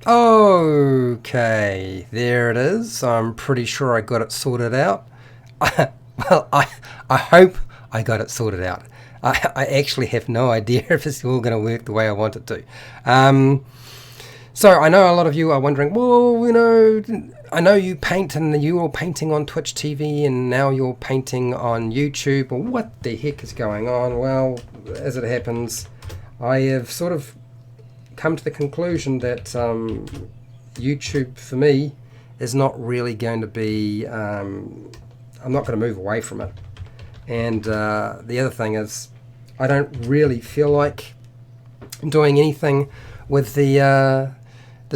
Okay, there it is. I'm pretty sure I got it sorted out. Well, I hope I got it sorted out. I actually have no idea if it's all going to work the way I want it to. So I know a lot of you are wondering, well, you know, I know you paint and you were painting on Twitch TV and now you're painting on YouTube. Well, what the heck is going on? Well, as it happens, I have sort of come to the conclusion that YouTube for me is not really going to be, I'm not going to move away from it. And the other thing is I don't really feel like doing anything with the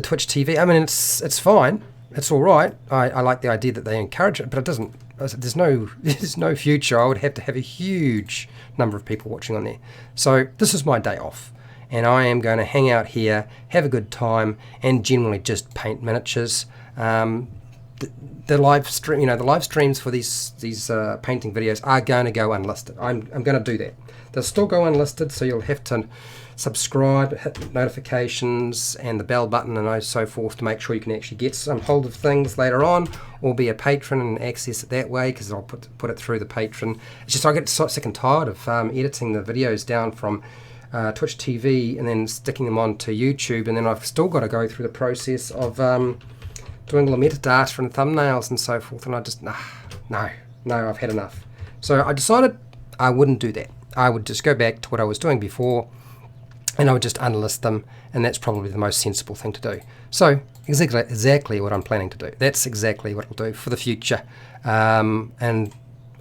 Twitch TV. I mean, it's fine, it's all right. I like the idea that they encourage it, but it doesn't. There's no future. I would have to have a huge number of people watching on there. So this is my day off, and I am going to hang out here, have a good time, and generally just paint miniatures. The live stream, the live streams for these painting videos are going to go unlisted. I'm going to do that. They'll still go unlisted, so you'll have to subscribe, hit notifications and the bell button and so forth to make sure you can actually get some hold of things later on, or be a patron and access it that way, because I'll put it through the patron. It's just I get so sick and tired of editing the videos down from Twitch TV and then sticking them onto YouTube, and then I've still got to go through the process of doing all the metadata and thumbnails and so forth, and I just, no, I've had enough. So I decided I wouldn't do that. I would just go back to what I was doing before, and I would just unlist them, and that's probably the most sensible thing to do. So exactly what I'm planning to do. That's exactly what I'll do for the future. And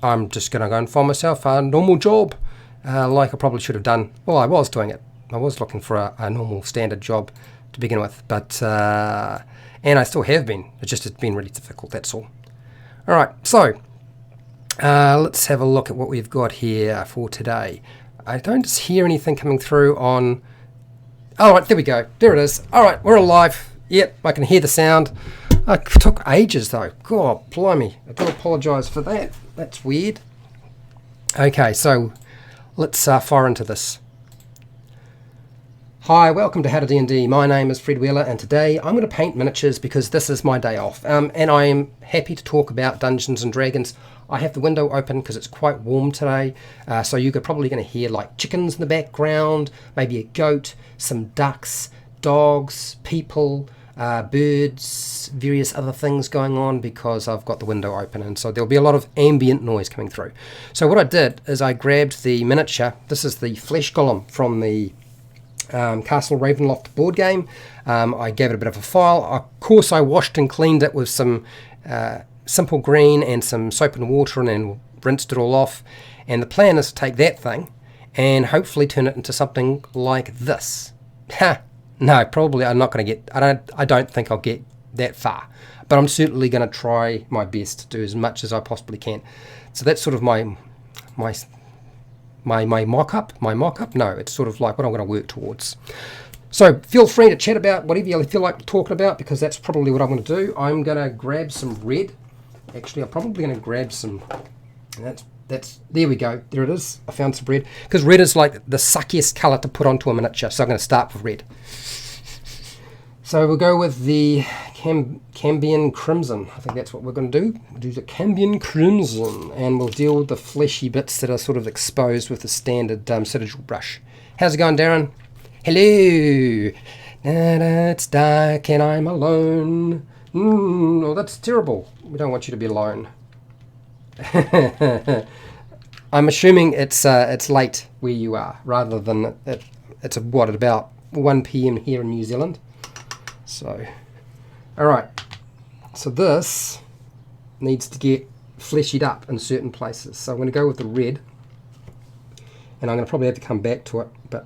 I'm just going to go and find myself a normal job, like I probably should have done. Well, I was doing it. I was looking for a normal standard job to begin with, but and I still have been. It's been really difficult, that's all. All right, so let's have a look at what we've got here for today. I don't hear anything coming through on... All right, there we go. There it is. All right, we're alive. Yep, I can hear the sound. It took ages, though. God, blimey. I do apologise for that. That's weird. Okay, so let's fire into this. Hi, welcome to HowtoDandD. My name is Fred Wheeler, and today I'm going to paint miniatures because this is my day off. And I am happy to talk about Dungeons and Dragons. I have the window open because it's quite warm today, so you're probably going to hear like chickens in the background, maybe a goat, some ducks, dogs, people, birds, various other things going on because I've got the window open, and so there'll be a lot of ambient noise coming through. So what I did is I grabbed the miniature. This is the flesh golem from the Castle Ravenloft board game. I gave it a bit of a file. Of course, I washed and cleaned it with some simple green and some soap and water, and then rinsed it all off. And the plan is to take that thing and hopefully turn it into something like this. No, probably I'm not going to get. I don't think I'll get that far, but I'm certainly going to try my best to do as much as I possibly can. So that's sort of my mock-up. No, it's sort of like what I'm going to work towards. So feel free to chat about whatever you feel like talking about, because that's probably what I'm going to do. I'm going to grab some red. Actually, I'm probably going to grab some. That's there we go. There it is. I found some red, because red is like the suckiest colour to put onto a miniature. So I'm going to start with red. So we'll go with the cambion crimson. I think that's what we're going to do. We'll do the cambion crimson, and we'll deal with the fleshy bits that are sort of exposed with the standard Citadel brush. How's it going, Darren? Hello. It's dark and I'm alone. Oh, that's terrible. We don't want you to be alone. I'm assuming it's late where you are, rather than it's what, at about 1 p.m. here in New Zealand. So, all right. So this needs to get fleshied up in certain places. So I'm going to go with the red, and I'm going to probably have to come back to it, but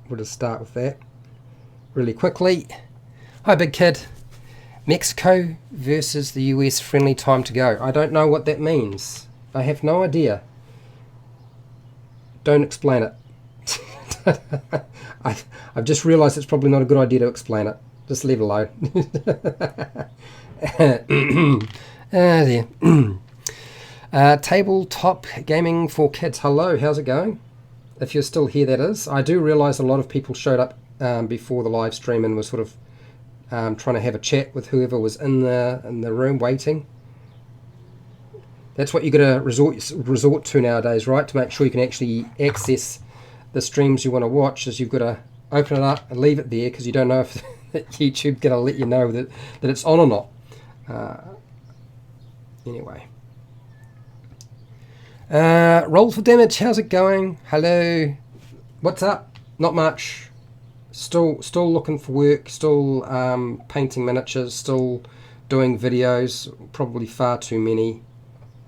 we'll just start with that really quickly. Hi, big kid. Mexico versus the US, friendly time to go. I don't know what that means. I have no idea. Don't explain it. I've just realised it's probably not a good idea to explain it. Just leave it alone. There. Tabletop gaming for kids. Hello, how's it going? If you're still here, that is. I do realise a lot of people showed up before the live stream and were sort of trying to have a chat with whoever was in the room waiting. That's what you got to resort to nowadays, right? To make sure you can actually access the streams you want to watch, is you've got to open it up and leave it there, because you don't know if YouTube's going to let you know that it's on or not. Anyway. Roll for damage, how's it going? Hello. What's up? Not much. Still looking for work, still painting miniatures, still doing videos, probably far too many.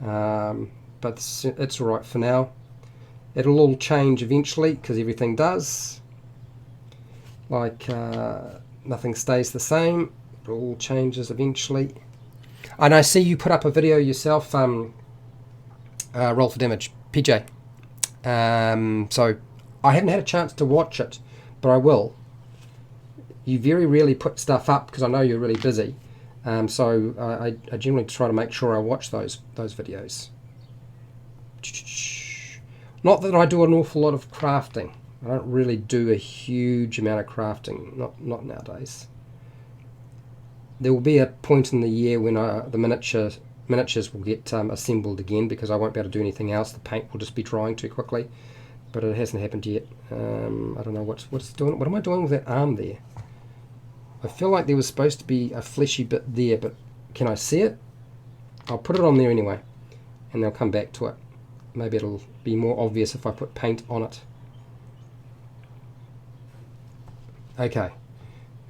But it's alright for now. It'll all change eventually, because everything does. Like, nothing stays the same. It all changes eventually. And I see you put up a video yourself, roll for damage, PJ. So I haven't had a chance to watch it, but I will. You very rarely put stuff up because I know you're really busy. So I generally try to make sure I watch those videos. Not that I do an awful lot of crafting. I don't really do a huge amount of crafting. Not nowadays. There will be a point in the year when the miniatures will get assembled again, because I won't be able to do anything else. The paint will just be drying too quickly, but it hasn't happened yet. I don't know what's doing. What am I doing with that arm there? I feel like there was supposed to be a fleshy bit there, but can I see it? I'll put it on there anyway, and they'll come back to it. Maybe it'll be more obvious if I put paint on it. Okay.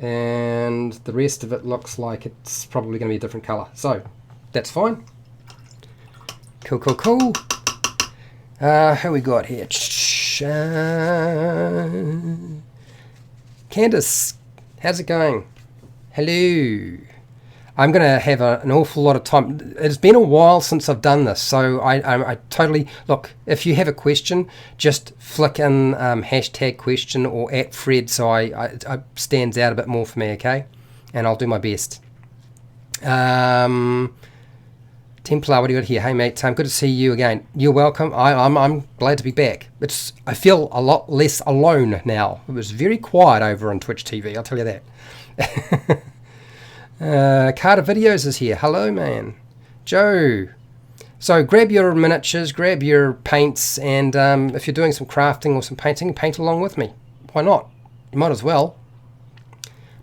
And the rest of it looks like it's probably going to be a different colour. So, that's fine. Cool. Who we got here? Candace, how's it going? Hello. I'm going to have an awful lot of time. It's been a while since I've done this, so I totally... Look, if you have a question, just flick in hashtag question or @Fred, so I stands out a bit more for me, okay? And I'll do my best. Templar, what do you got here? Hey, mate, good to see you again. You're welcome. I'm glad to be back. I feel a lot less alone now. It was very quiet over on Twitch TV, I'll tell you that. Carter Videos is here. Hello, man. Joe. So grab your miniatures, grab your paints, and if you're doing some crafting or some painting, paint along with me. Why not? You might as well.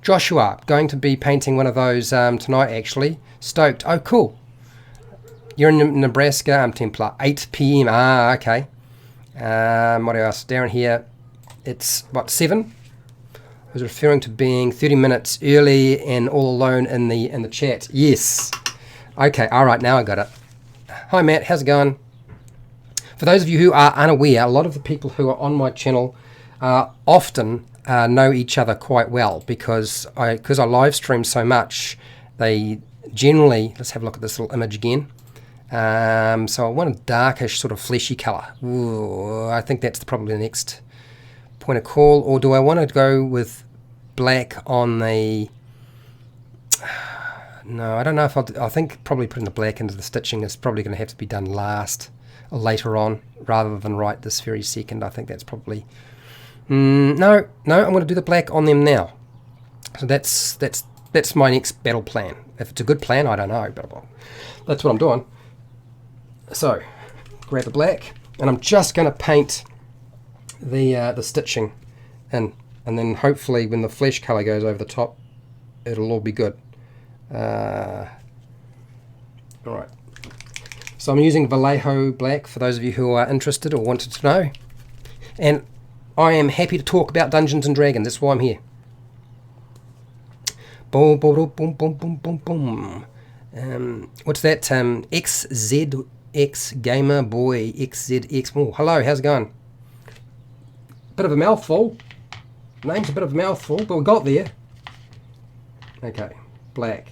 Joshua, going to be painting one of those tonight, actually. Stoked. Oh, cool. You're in Nebraska. I'm Templar. 8 p.m. Ah, okay. What else? Down here, it's, what, 7? I was referring to being 30 minutes early and all alone in the chat. Yes. Okay, all right, now I got it. Hi, Matt. How's it going? For those of you who are unaware, a lot of the people who are on my channel often know each other quite well, because I live stream so much. They generally, let's have a look at this little image again. So I want a darkish sort of fleshy colour. Ooh, I think that's probably the next point of call. Or do I want to go with black on the... No, I don't know if I think probably putting the black into the stitching is probably going to have to be done later on, rather than right this very second. I think that's probably... No, I'm going to do the black on them now. So that's my next battle plan. If it's a good plan, I don't know, but that's what I'm doing. So, grab the black, and I'm just going to paint the stitching in, and then hopefully when the flesh colour goes over the top, it'll all be good. Alright, so I'm using Vallejo black for those of you who are interested or wanted to know, and I am happy to talk about Dungeons and Dragons. That's why I'm here. Boom, boom, boom, boom, boom, boom, boom. What's that? XZX Gamer Boy XZX. Oh, hello, how's it going? Bit of a mouthful. Name's a bit of a mouthful, but we got there. Okay, black.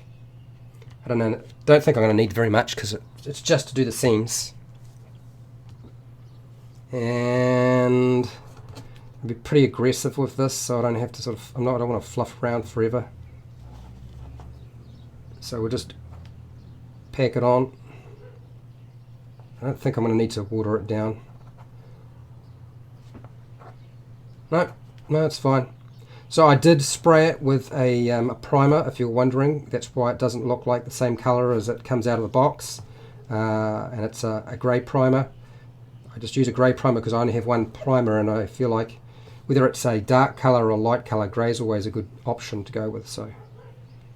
I don't know. Don't think I'm going to need very much because it's just to do the seams. And I'll be pretty aggressive with this, so I don't have to I don't want to fluff around forever. So we'll just pack it on. I don't think I'm going to need to water it down. No, it's fine. So I did spray it with a primer, if you're wondering. That's why it doesn't look like the same color as it comes out of the box. And it's a grey primer. I just use a grey primer because I only have one primer, and I feel like whether it's a dark color or a light color, grey is always a good option to go with. So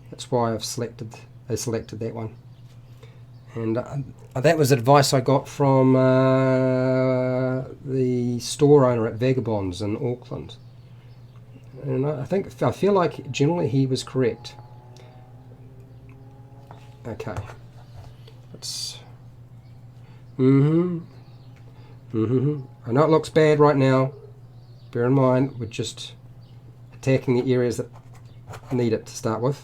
that's why I've selected that one. And that was advice I got from the store owner at Vagabonds in Auckland. And I feel like generally he was correct. Okay. Let's. I know it looks bad right now. Bear in mind, we're just attacking the areas that need it to start with.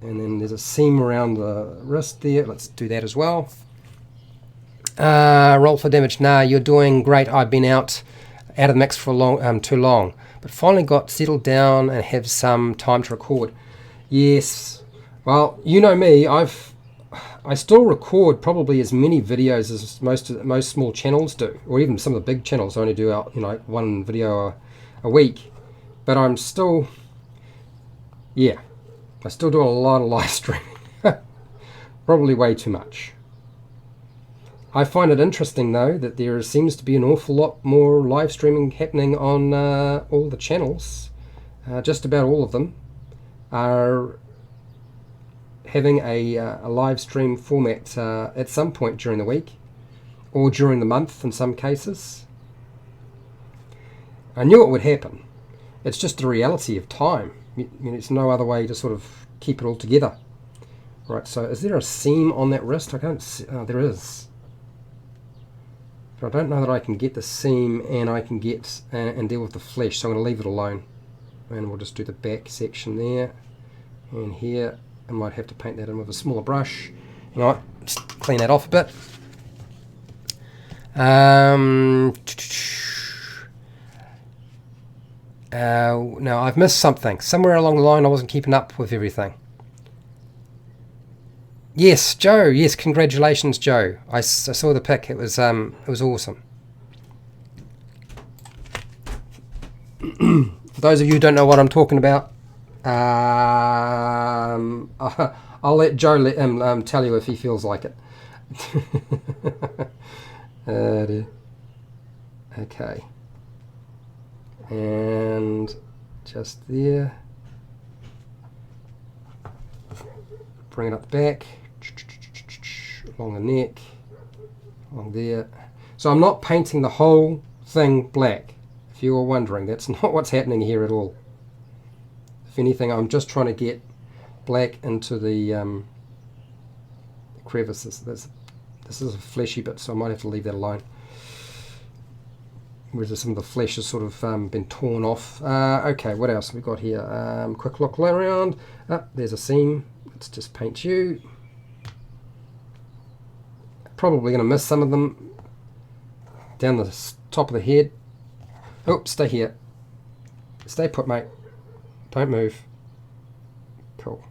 And then there's a seam around the wrist there. Let's do that as well. Roll for damage. Nah, you're doing great. I've been out of the mix for too long. But finally got settled down and have some time to record. Yes. Well, you know me. I still record probably as many videos as most small channels do, or even some of the big channels only do out, one video a week. But I'm still, I still do a lot of live streaming. Probably way too much. I find it interesting though that there seems to be an awful lot more live streaming happening on all the channels. Just about all of them are having a live stream format at some point during the week or during the month in some cases. I knew it would happen. It's just the reality of time. It's no other way to sort of keep it all together. Right, so is there a seam on that wrist? I can't see. Oh, there is. But I don't know that I can get the seam and I can get and deal with the flesh, so I'm going to leave it alone. And we'll just do the back section there. And here, I might have to paint that in with a smaller brush. You know what, just clean that off a bit. No, I've missed something. Somewhere along the line I wasn't keeping up with everything. Yes, Joe. Yes, congratulations, Joe. I saw the pic. It was awesome. For those of you who don't know what I'm talking about, I'll let Joe tell you if he feels like it. Dear. Okay. And just there. Bring it up the back. Along the neck. Along there. So I'm not painting the whole thing black. If you were wondering, that's not what's happening here at all. If anything, I'm just trying to get black into the crevices. This is a fleshy bit, so I might have to leave that alone. Whereas some of the flesh has sort of been torn off. Okay, what else have we got here? Quick look around. There's a seam. Let's just paint you. Probably going to miss some of them down the top of the head. Oh, stay here. Stay put, mate. Don't move. Cool.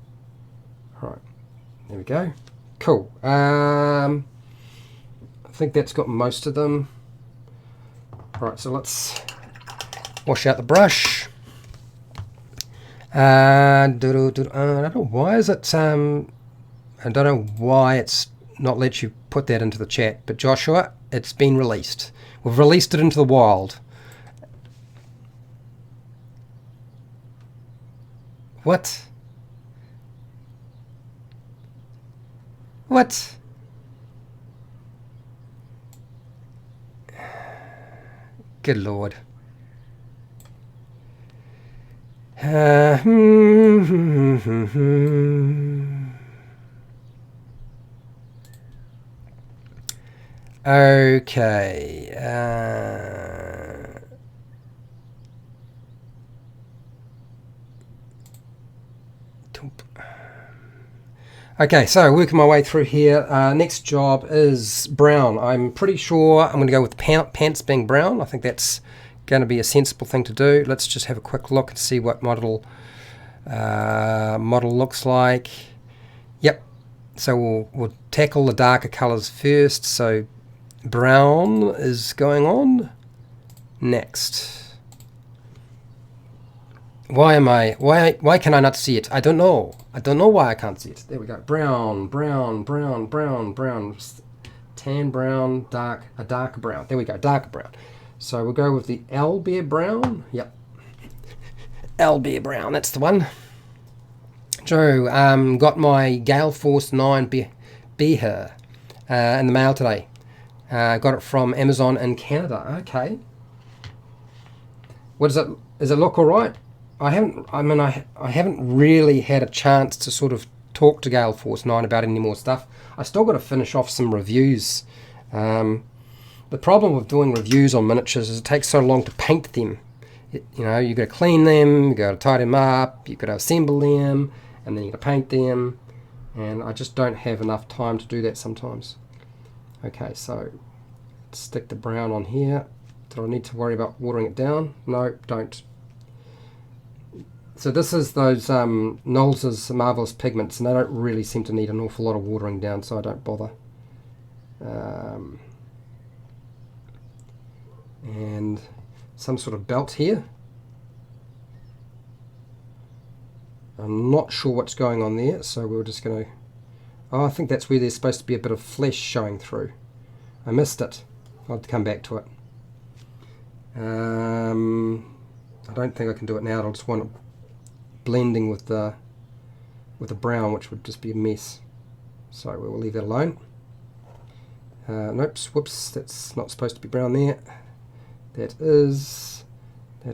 Alright. There we go. Cool. I think that's got most of them. Right, so let's wash out the brush. I don't know why is it. I don't know why it's not let you put that into the chat. But Joshua, it's been released. We've released it into the wild. What? What? Good Lord. Okay. Okay, so working my way through here. Next job is brown. I'm pretty sure I'm going to go with pants being brown. I think that's going to be a sensible thing to do. Let's just have a quick look and see what model looks like. Yep. So we'll tackle the darker colors first. So brown is going on next. Why can I not see it? I don't know. I don't know why I can't see it. There we go. Brown, brown, brown, brown, brown, tan brown, dark, a dark brown. There we go, dark brown. So we'll go with the owlbear brown. Yep. Owlbear brown, that's the one. Joe, got my Gale Force 9 beer in the mail today. Got it from Amazon in Canada. Okay. What is it? Does it look all right? I haven't really had a chance to sort of talk to Gale Force 9 about any more stuff. I still got to finish off some reviews. The problem with doing reviews on miniatures is it takes so long to paint them. You know, you got to clean them, you got to tidy them up, you got to assemble them, and then you got to paint them. And I just don't have enough time to do that sometimes. Okay, so stick the brown on here. Do I need to worry about watering it down? No, don't. So this is those Nolzur's Marvelous Pigments, and they don't really seem to need an awful lot of watering down, so I don't bother. And some sort of belt here. I'm not sure what's going on there, so we're just going to... Oh, I think that's where there's supposed to be a bit of flesh showing through. I missed it. I'll have to come back to it. I don't think I can do it now. I'll just want it blending with the brown, which would just be a mess. So we'll leave that alone. Nope, whoops, that's not supposed to be brown there. That is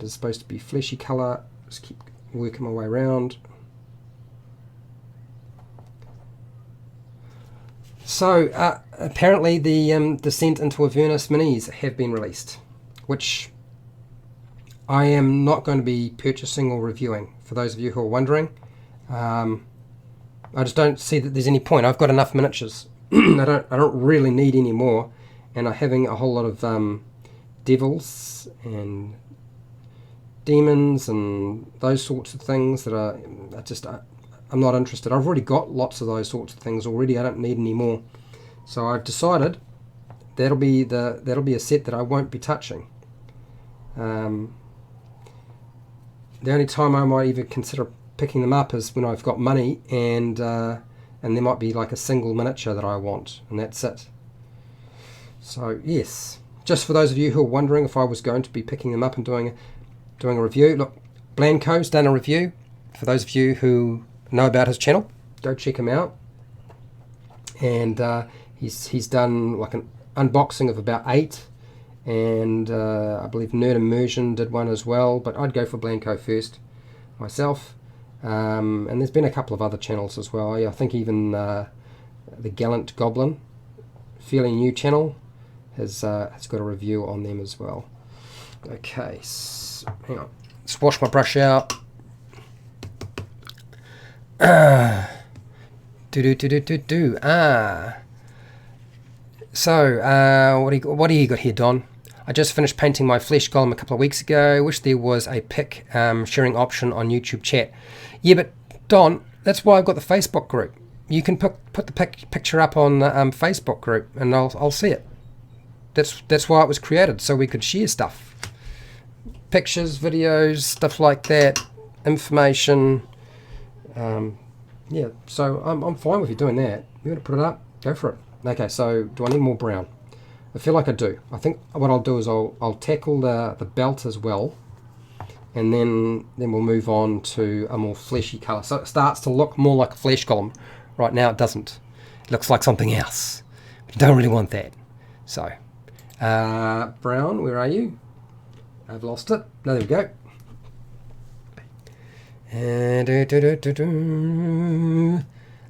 supposed to be fleshy colour. Just keep working my way around. So apparently the Descent into Avernus minis have been released, which I am not going to be purchasing or reviewing. For those of you who are wondering, I just don't see that there's any point. I've got enough miniatures. I don't really need any more, and I'm having a whole lot of devils and demons and those sorts of things that are I'm not interested. I've already got lots of those sorts of things already. I don't need any more. So I've decided that'll be a set that I won't be touching. The only time I might even consider picking them up is when I've got money and there might be like a single miniature that I want, and that's it. So yes, just for those of you who are wondering if I was going to be picking them up and doing a review, look, Blanco's done a review. For those of you who know about his channel, go check him out. And he's done like an unboxing of about 8, and I believe Nerd Immersion did one as well, but I'd go for Blanco first myself. And there's been a couple of other channels as well. I think even the Gallant Goblin, fairly new channel, has got a review on them as well. Okay, so, hang on. Let's wash my brush out. So, what do you got here, Don? I just finished painting my flesh golem a couple of weeks ago. Wish there was a pic sharing option on YouTube chat. Yeah, but Don, that's why I've got the Facebook group. You can put the picture up on the Facebook group, and I'll see it. That's why it was created, so we could share stuff, pictures, videos, stuff like that, information. Yeah, so I'm fine with you doing that. You want to put it up? Go for it. Okay, so do I need more brown? I feel like I do. I think what I'll do is I'll tackle the belt as well, and then we'll move on to a more fleshy colour. So it starts to look more like a flesh golem. Right now it doesn't. It looks like something else. But you don't really want that. So, brown, where are you? I've lost it. No, there we go.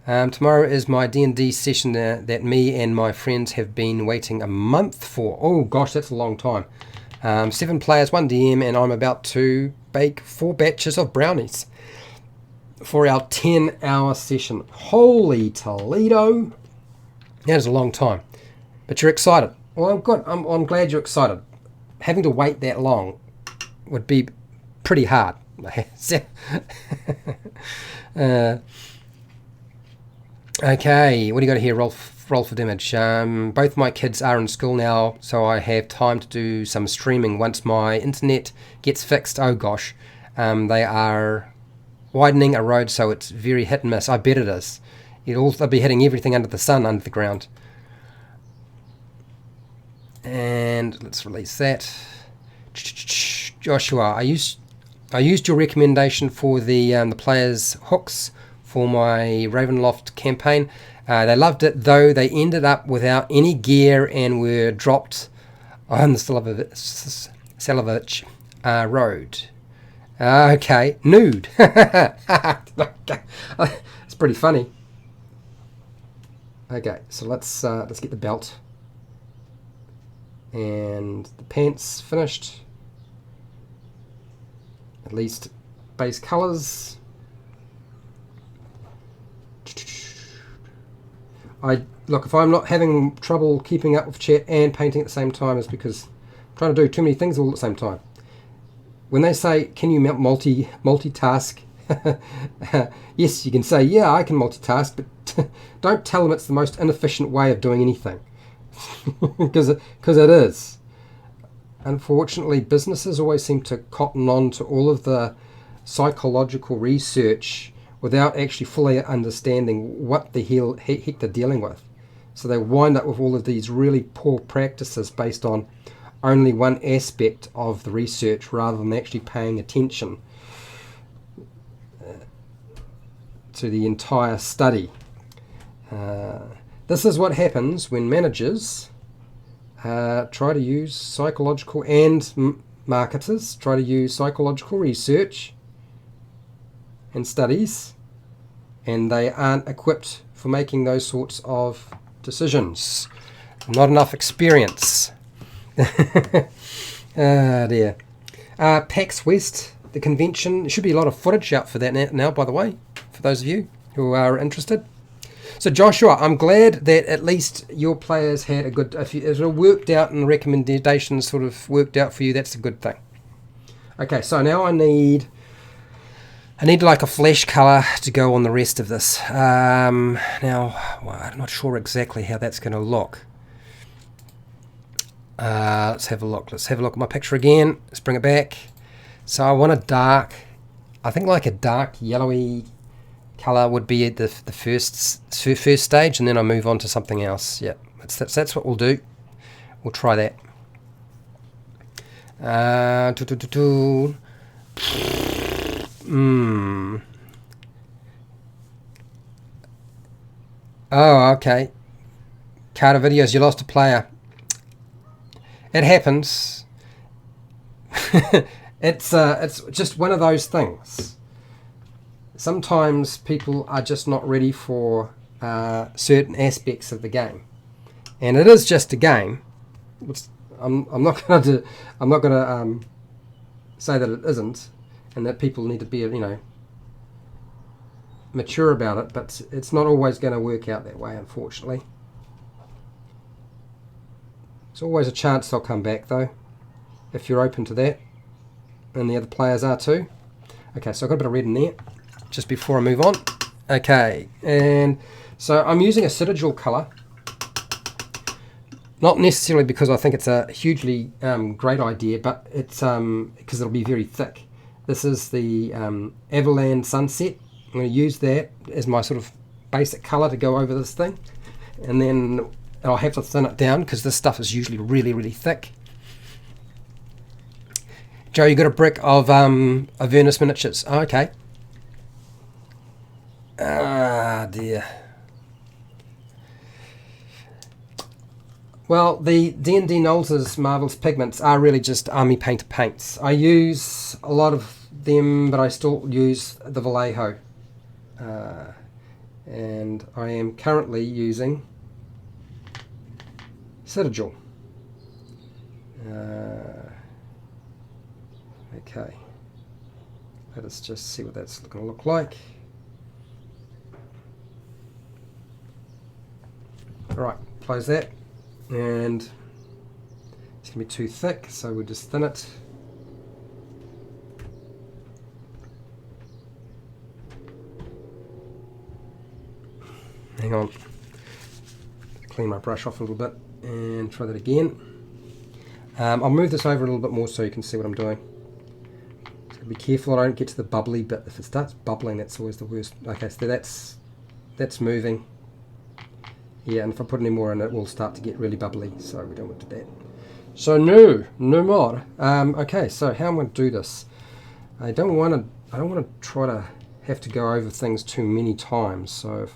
Tomorrow is my D&D session that me and my friends have been waiting a month for. Oh gosh, that's a long time. 7 players, 1 DM, and I'm about to bake 4 batches of brownies for our 10-hour session. Holy Toledo! That is a long time. But you're excited. Well, good. I'm glad you're excited. Having to wait that long would be pretty hard. Okay, what do you got here? Roll for damage. Both my kids are in school now, so I have time to do some streaming once my internet gets fixed. Oh gosh. They are widening a road, so it's very hit and miss. I bet it is. They'll be hitting everything under the sun, under the ground. And let's release that. Joshua, I used your recommendation for the players' hooks for my Ravenloft campaign. They loved it, though they ended up without any gear and were dropped on the Salavich road. Okay, nude. It's pretty funny. Okay, so let's get the belt and the pants finished. At least base colors. Look, if I'm not having trouble keeping up with chat and painting at the same time, it's because I'm trying to do too many things all at the same time. When they say, can you multitask? Yes, you can say, yeah, I can multitask, but don't tell them it's the most inefficient way of doing anything. Because it is. Unfortunately, businesses always seem to cotton on to all of the psychological research without actually fully understanding what the heck they're dealing with. So they wind up with all of these really poor practices based on only one aspect of the research rather than actually paying attention to the entire study. This is what happens when managers try to use psychological, and marketers try to use psychological research and studies, and they aren't equipped for making those sorts of decisions. Not enough experience. Dear. PAX West, the convention. There should be a lot of footage out for that now, by the way, for those of you who are interested. So Joshua, I'm glad that at least your players had a good, if it worked out and the recommendations sort of worked out for you, that's a good thing. Okay, so now I need like a flesh color to go on the rest of this. Now, well, I'm not sure exactly how that's going to look. Let's have a look. Let's have a look at my picture again. Let's bring it back. So I want a dark, I think like a dark yellowy color would be the first stage, and then I move on to something else. Yeah, that's what we'll do. We'll try that. Oh, okay. Carter videos, you lost a player. It happens. It's just one of those things. Sometimes people are just not ready for certain aspects of the game, and it is just a game. I'm not going to say that it isn't, and that people need to be mature about it. But it's not always going to work out that way, unfortunately. There's always a chance they'll come back, though, if you're open to that, and the other players are too. Okay, so I've got a bit of red in there just before I move on. Okay, and so I'm using a Citadel color, not necessarily because I think it's a hugely great idea, but it's because it'll be very thick. This is the Averland Sunset. I'm going to use that as my sort of basic color to go over this thing, and then I'll have to thin it down because this stuff is usually really, really thick. Joe, you got a brick of Avernus miniatures. Oh, okay. Ah, dear. Well, the D&D Nolzur's Marvelous Pigments are really just army painter paints. I use a lot of them, but I still use the Vallejo. And I am currently using Citadel. Okay. Let us just see what that's going to look like. Alright, close that, and it's going to be too thick, so we'll just thin it. Hang on, clean my brush off a little bit and try that again. I'll move this over a little bit more so you can see what I'm doing. Just Be careful I don't get to the bubbly bit. If it starts bubbling, that's always the worst. Okay, so that's moving. Yeah, and if I put any more in, it will start to get really bubbly, so we don't want to do that. So no more. Okay, so how am I going to do this? I don't want to try to have to go over things too many times. So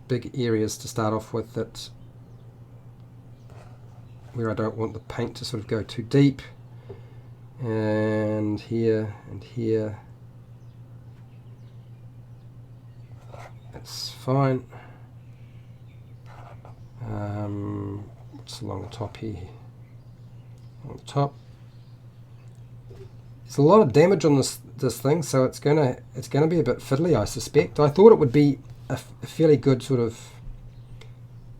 big areas to start off with, that where I don't want the paint to sort of go too deep, and here and here. That's fine. What's along the top here? On the top, there's a lot of damage on this thing, so it's gonna be a bit fiddly, I suspect. I thought it would be a fairly good sort of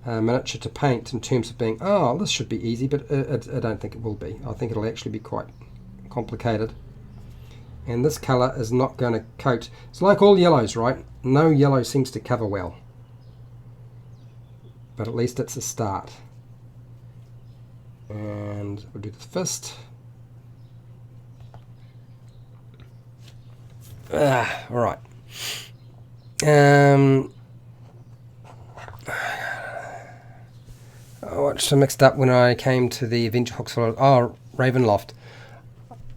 miniature to paint in terms of being, oh, this should be easy, but I don't think it will be. I think it'll actually be quite complicated. And this colour is not going to coat. It's like all yellows, right? No yellow seems to cover well. But at least it's a start. And we'll do the fist. Alright. I watched mixed up when I came to the Adventure Hooks. Oh, ravenloft.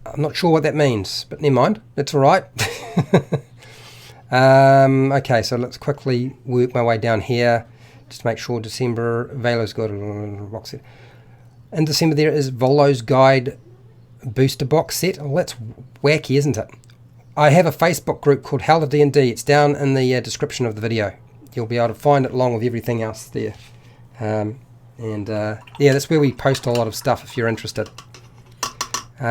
I'm not sure what that means, but never mind. It's alright. Okay, so let's quickly work my way down here. Just to make sure December. Valo's got a box set. In December there is Volo's Guide booster box set. Oh, that's wacky, isn't it? I have a Facebook group called HowtoDandD. It's down in the description of the video. You'll be able to find it along with everything else there. Yeah, that's where we post a lot of stuff if you're interested. Two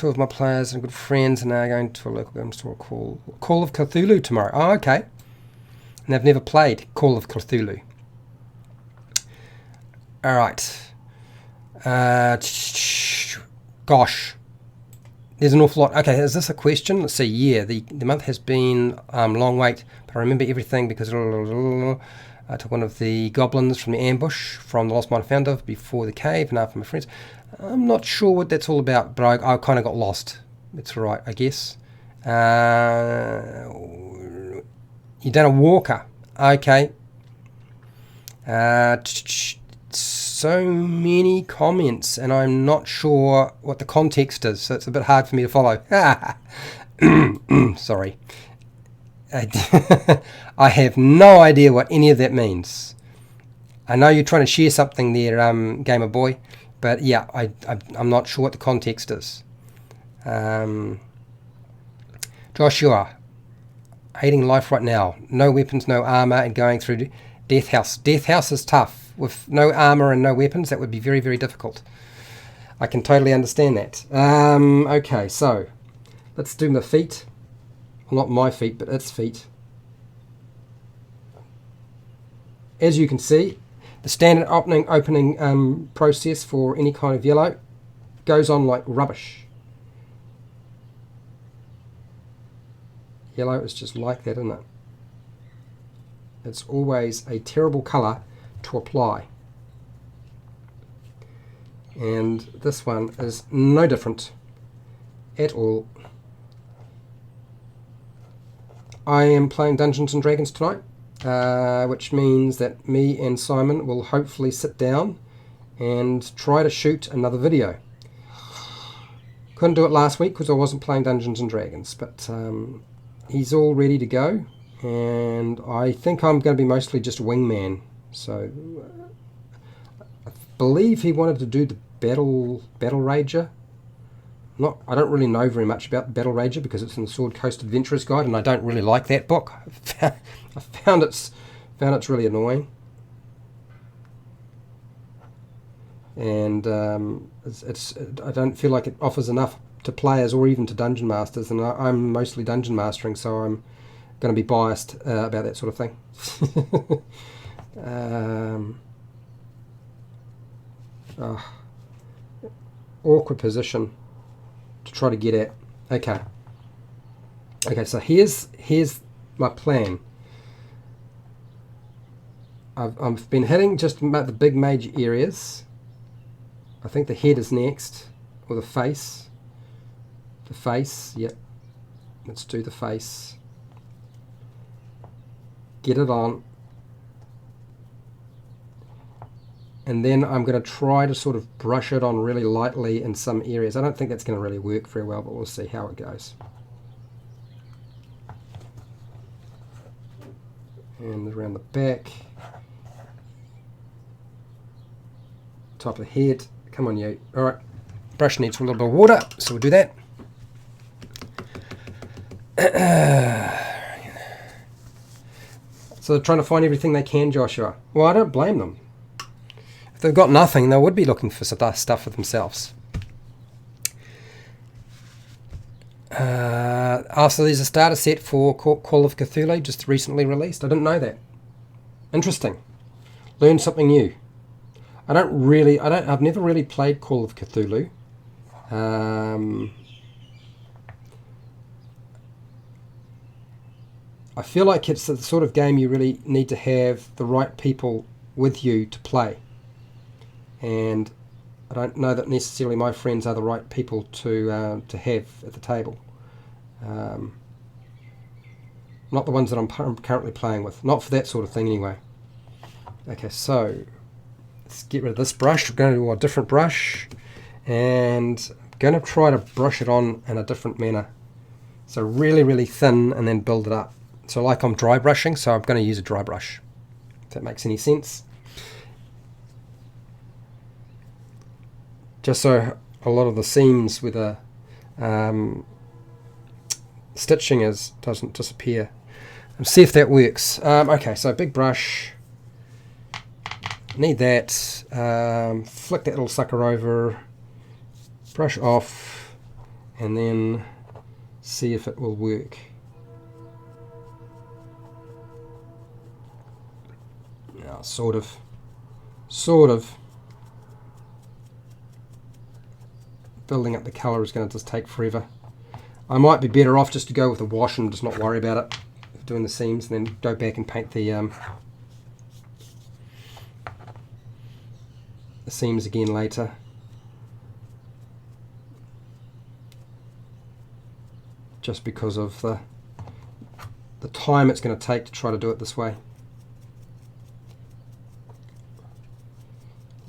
of my players and good friends are now going to a local game store called Call of Cthulhu tomorrow. Oh, okay. And they've never played Call of Cthulhu. Alright. Gosh. There's an awful lot. Okay, is this a question? Let's see. Yeah, the month has been long wait, but I remember everything because I took one of the goblins from the ambush from the Lost Mine I found of before the cave and after my friends. I'm not sure what that's all about, but I kind of got lost. That's all right, I guess. You done a walker. Okay. So many comments, and I'm not sure what the context is, so it's a bit hard for me to follow. Sorry. I have no idea what any of that means. I know you're trying to share something there, Gamer Boy, but yeah, I'm not sure what the context is. Joshua, hating life right now. No weapons, no armor, and going through Death House. Death House is tough. With no armor and no weapons, that would be very, very difficult. I can totally understand that. Okay, so let's do the feet. Well, not my feet, but its feet. As you can see, the standard opening process for any kind of yellow goes on like rubbish. Yellow is just like that, isn't it? It's always a terrible colour to apply. And this one is no different at all. I am playing Dungeons and Dragons tonight, which means that me and Simon will hopefully sit down and try to shoot another video. Couldn't do it last week because I wasn't playing Dungeons and Dragons, but he's all ready to go, and I think I'm going to be mostly just wingman. So I believe he wanted to do the Battle Rager. I don't really know very much about Battle Rager because it's in the Sword Coast Adventurers Guide, and I don't really like that book. I found it's really annoying, and I don't feel like it offers enough to players or even to dungeon masters, and I'm mostly dungeon mastering, so I'm going to be biased about that sort of thing. Awkward position to try to get at. Okay, so here's my plan. I've been hitting just about the big major areas. I think the head is next, or the face. The face, yep. Let's do the face. Get it on. And then I'm going to try to sort of brush it on really lightly in some areas. I don't think that's going to really work very well, but we'll see how it goes. And around the back. Top of the head. Come on, you. Alright. Brush needs a little bit of water, so we'll do that. So they're trying to find everything they can, Joshua. Well, I don't blame them. If they've got nothing, they would be looking for stuff for themselves. So there's a starter set for Call of Cthulhu, just recently released. I didn't know that. Interesting. Learned something new. I've never really played Call of Cthulhu. I feel like it's the sort of game you really need to have the right people with you to play. And I don't know that necessarily my friends are the right people to have at the table. Not the ones that I'm currently playing with. Not for that sort of thing anyway. Okay, so let's get rid of this brush. We're going to do a different brush. And I'm going to try to brush it on in a different manner. So really, really thin and then build it up. So like I'm dry brushing, so I'm going to use a dry brush. If that makes any sense. Just so a lot of the seams with a stitching doesn't disappear. And see if that works. Okay, so big brush. Need that. Flick that little sucker over. Brush off. And then see if it will work. Now, sort of. Building up the colour is going to just take forever. I might be better off just to go with a wash and just not worry about it, doing the seams, and then go back and paint the seams again later. Just because of the time it's going to take to try to do it this way.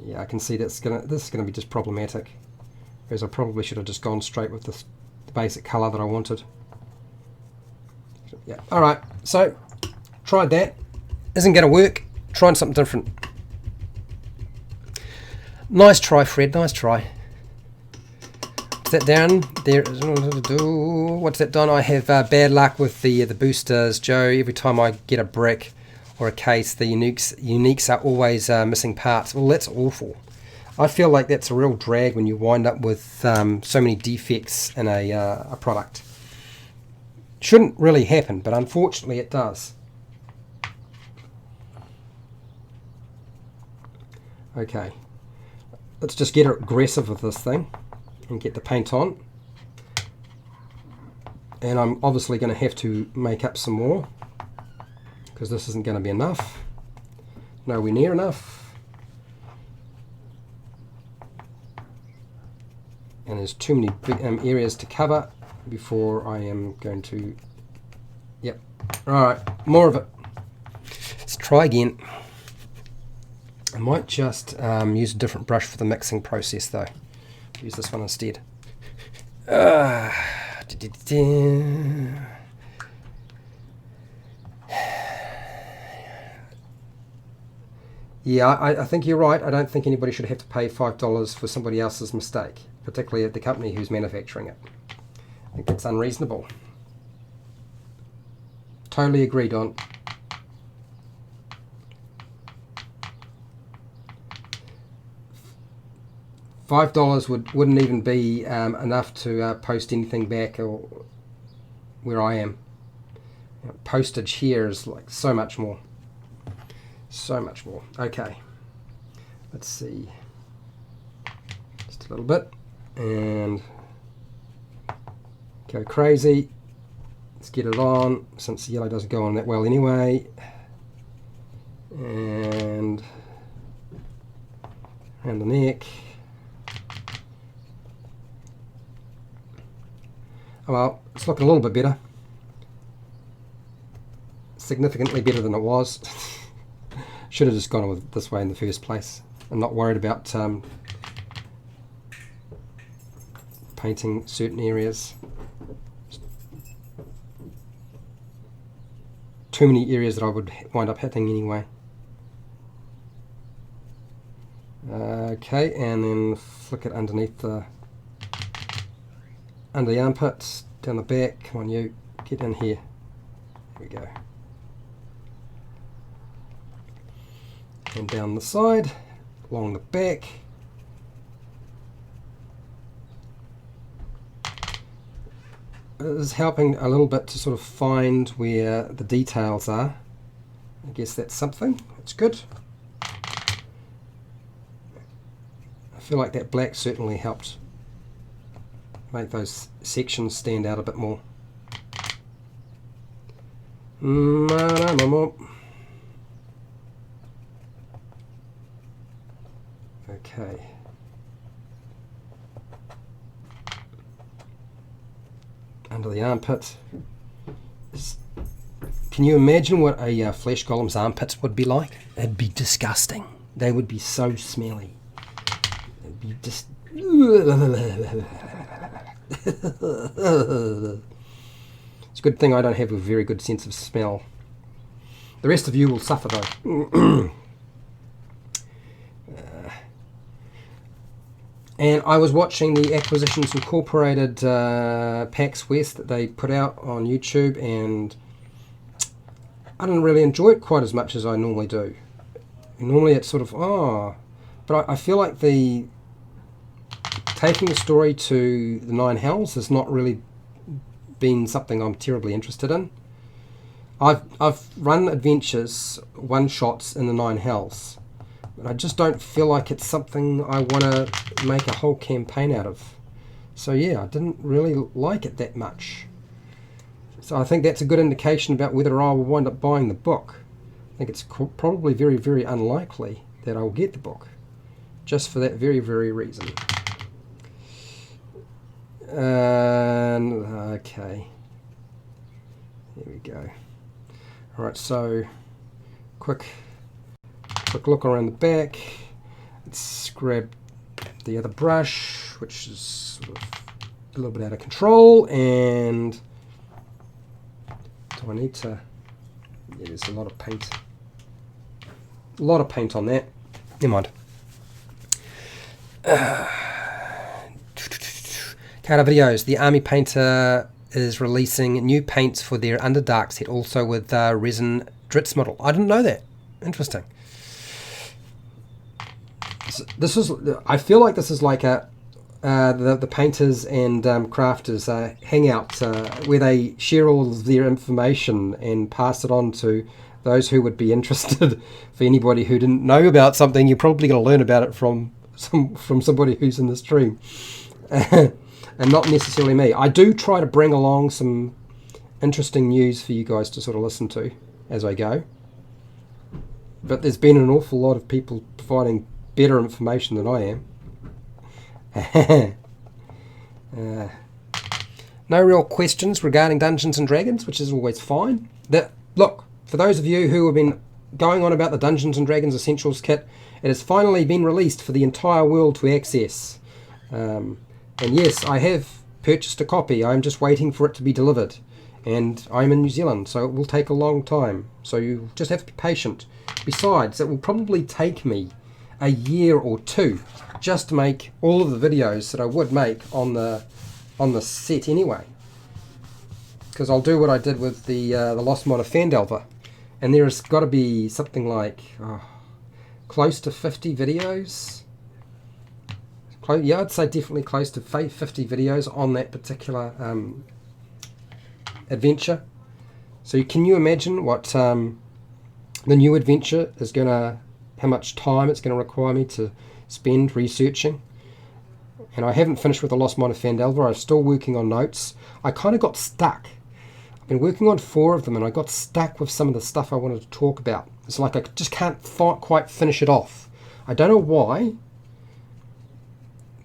Yeah, I can see this is going to be just problematic. Whereas I probably should have just gone straight with the basic colour that I wanted. Yeah, alright, so tried that. Isn't going to work. Trying something different. Nice try, Fred, nice try. What's that down? What's that done? I have bad luck with the boosters, Joe. Every time I get a brick or a case, the uniques are always missing parts. Well, that's awful. I feel like that's a real drag when you wind up with so many defects in a product. Shouldn't really happen, but unfortunately it does. Okay, let's just get aggressive with this thing and get the paint on. And I'm obviously going to have to make up some more because this isn't going to be enough. Nowhere near enough. And there's too many big areas to cover before I am going to... Yep. Alright, more of it. Let's try again. I might just use a different brush for the mixing process though. Use this one instead. Yeah, I think you're right. I don't think anybody should have to pay $5 for somebody else's mistake, particularly at the company who's manufacturing it. I think that's unreasonable. Totally agreed on. $5 wouldn't even be enough to post anything back or where I am. You know, postage here is like so much more. So much more. Okay. Let's see. Just a little bit. And go crazy. Let's get it on, since the yellow doesn't go on that well anyway. and around the neck. Oh, well, it's looking a little bit better. Significantly better than it was. Should have just gone with this way in the first place. I'm not worried about painting certain areas. Too many areas that I would wind up hitting anyway. Okay, and then flick it underneath under the armpits, down the back. Come on, you get in here. There we go. And down the side, along the back. It is helping a little bit to sort of find where the details are. I guess that's something. It's good. I feel like that black certainly helped make those sections stand out a bit more. Okay. Under the armpit. Can you imagine what a flesh golem's armpits would be like? It'd be disgusting. They would be so smelly. It'd be just... It's a good thing I don't have a very good sense of smell. The rest of you will suffer though. And I was watching the Acquisitions Incorporated PAX West that they put out on YouTube, and I didn't really enjoy it quite as much as I normally do. Normally it's sort of, but I feel like the taking the story to the Nine Hells has not really been something I'm terribly interested in. I've run adventures, one-shots in the Nine Hells, but I just don't feel like it's something I want to make a whole campaign out of. So yeah, I didn't really like it that much. So I think that's a good indication about whether I will wind up buying the book. I think it's probably very, very unlikely that I will get the book, just for that very, very reason. Okay, here we go. All right, so quick look around the back. Let's grab the other brush, which is sort of a little bit out of control, and do I need to? Yeah, there's a lot of paint. A lot of paint on that. Never mind. Carter Videos. The Army Painter is releasing new paints for their Underdark set, also with resin Dritz model. I didn't know that. Interesting. This is. I feel like this is like a the painters and crafters hangout where they share all of their information and pass it on to those who would be interested. For anybody who didn't know about something, you're probably going to learn about it from somebody who's in the stream. And not necessarily me. I do try to bring along some interesting news for you guys to sort of listen to as I go. But there's been an awful lot of people providing better information than I am. No real questions regarding Dungeons and Dragons, which is always fine. Look, for those of you who have been going on about the Dungeons and Dragons Essentials kit, it has finally been released for the entire world to access. And yes, I have purchased a copy. I'm just waiting for it to be delivered. And I'm in New Zealand, so it will take a long time. So you just have to be patient. Besides, it will probably take me a year or two just to make all of the videos that I would make on the set anyway. Because I'll do what I did with the Lost Mod of Phandelver. And there's got to be something like close to 50 videos. Yeah, I'd say definitely close to 50 videos on that particular adventure. So can you imagine what the new adventure is going to, how much time it's going to require me to spend researching? And I haven't finished with the Lost Mod of Phandelver. I'm still working on notes. I kind of got stuck. I've been working on 4 of them, and I got stuck with some of the stuff I wanted to talk about. It's like I just can't quite finish it off. I don't know why,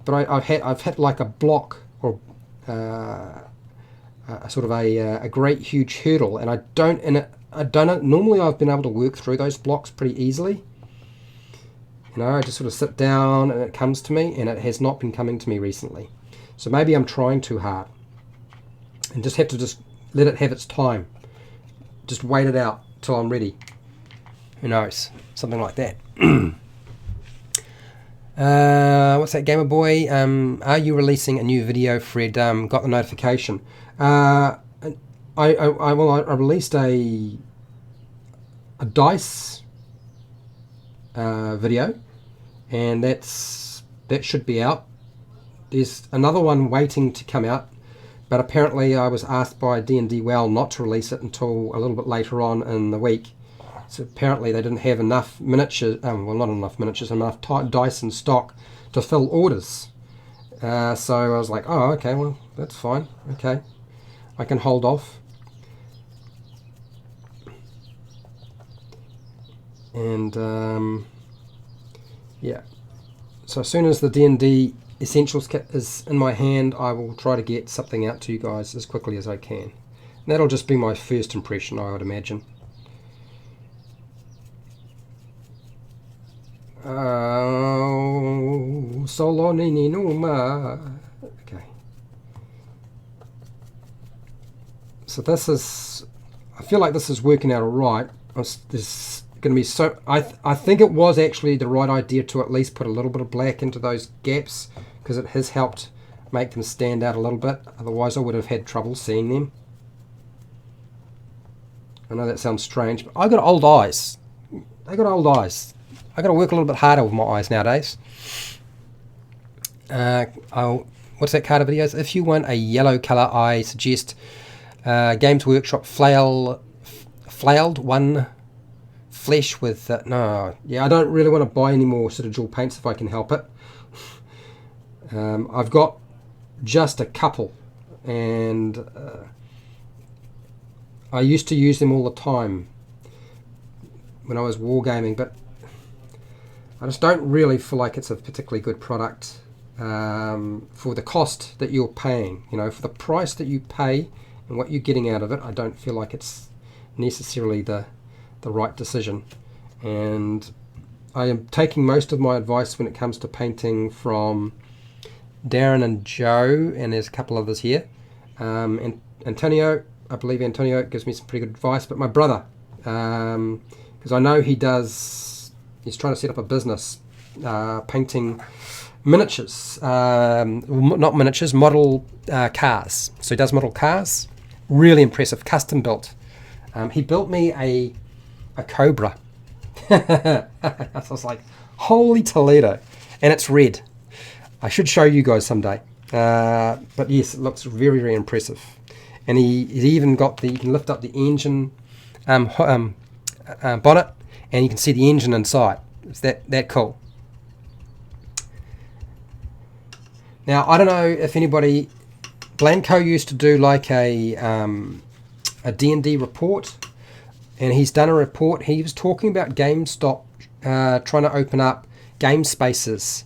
but I've had like a block or a sort of a great huge hurdle, and I don't know. Normally I've been able to work through those blocks pretty easily. You know, I just sort of sit down and it comes to me, and it has not been coming to me recently. So maybe I'm trying too hard and just have to just let it have its time. Just wait it out till I'm ready. Who knows? Something like that. What's that, Gamer Boy? Are you releasing a new video, Fred? Got the notification. I released a dice video, and that should be out. There's another one waiting to come out, but apparently I was asked by D&D Well not to release it until a little bit later on in the week. So apparently they didn't have enough miniatures, well, not enough miniatures, enough dice in stock to fill orders. So I was like, oh, okay, well, that's fine. Okay, I can hold off. And yeah, so as soon as the D&D Essentials kit is in my hand, I will try to get something out to you guys as quickly as I can. And that'll just be my first impression, I would imagine. Solo nini numa. Okay. So this is, I feel like this is working out alright. There's going to be so, I think it was actually the right idea to at least put a little bit of black into those gaps, because it has helped make them stand out a little bit. Otherwise I would have had trouble seeing them. I know that sounds strange, but I got old eyes. I got old eyes. I got to work a little bit harder with my eyes nowadays. What's that card of videos? If you want a yellow colour, I suggest Games Workshop flailed one flesh with no. Yeah, I don't really want to buy any more Citadel paints if I can help it. I've got just a couple, and I used to use them all the time when I was wargaming, but I just don't really feel like it's a particularly good product for the cost that you're paying. You know, for the price that you pay and what you're getting out of it, I don't feel like it's necessarily the right decision. And I am taking most of my advice when it comes to painting from Darren and Joe, and there's a couple others here. And Antonio, I believe Antonio gives me some pretty good advice, but my brother, because I know he's trying to set up a business painting miniatures, not miniatures, model cars. So he does model cars, really impressive, custom built. He built me a Cobra. I was like, holy Toledo, and it's red. I should show you guys someday. But yes, it looks very, very impressive. And he's even got you can lift up the engine bonnet, and you can see the engine inside. Is that cool? Now, I don't know if anybody, Blanco used to do like a D&D report, and he's done a report. He was talking about GameStop trying to open up game spaces,